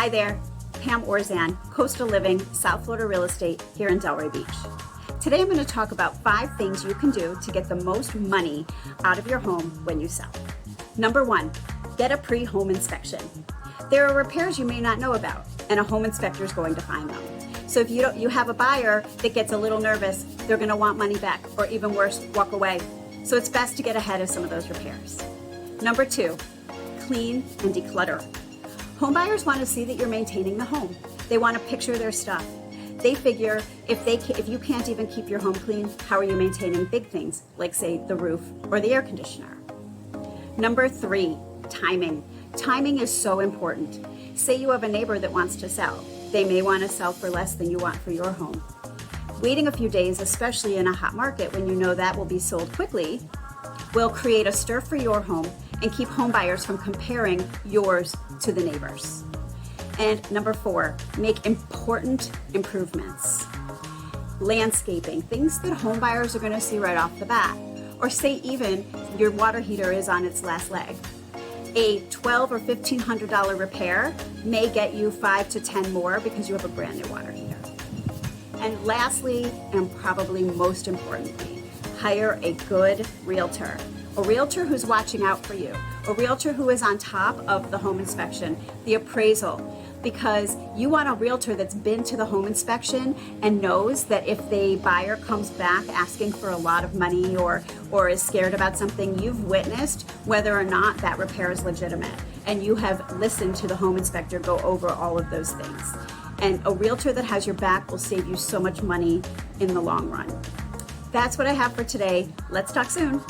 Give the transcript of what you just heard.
Hi there, Pam Orzan, Coastal Living, South Florida Real Estate here in Delray Beach. Today I'm going to talk about 5 things you can do to get the most money out of your home when you sell. Number 1, get a pre-home inspection. There are repairs you may not know about, and a home inspector is going to find them. So if you have a buyer that gets a little nervous, they're going to want money back, or even worse, walk away. So it's best to get ahead of some of those repairs. Number 2, clean and declutter. Home buyers want to see that you're maintaining the home. They want to picture their stuff. They figure if you can't even keep your home clean, how are you maintaining big things like, say, the roof or the air conditioner? Number 3, timing. Timing is so important. Say you have a neighbor that wants to sell. They may want to sell for less than you want for your home. Waiting a few days, especially in a hot market when you know that will be sold quickly, will create a stir for your home and keep home buyers from comparing yours to the neighbors. And number 4, make important improvements. Landscaping, things that home buyers are going to see right off the bat. Or say even your water heater is on its last leg. A $1,200 or $1,500 repair may get you 5 to 10 more because you have a brand new water heater. And lastly, and probably most importantly, hire a good realtor. A realtor who's watching out for you. A realtor who is on top of the home inspection, the appraisal, because you want a realtor that's been to the home inspection and knows that if the buyer comes back asking for a lot of money or is scared about something, you've witnessed whether or not that repair is legitimate. And you have listened to the home inspector go over all of those things. And a realtor that has your back will save you so much money in the long run. That's what I have for today. Let's talk soon.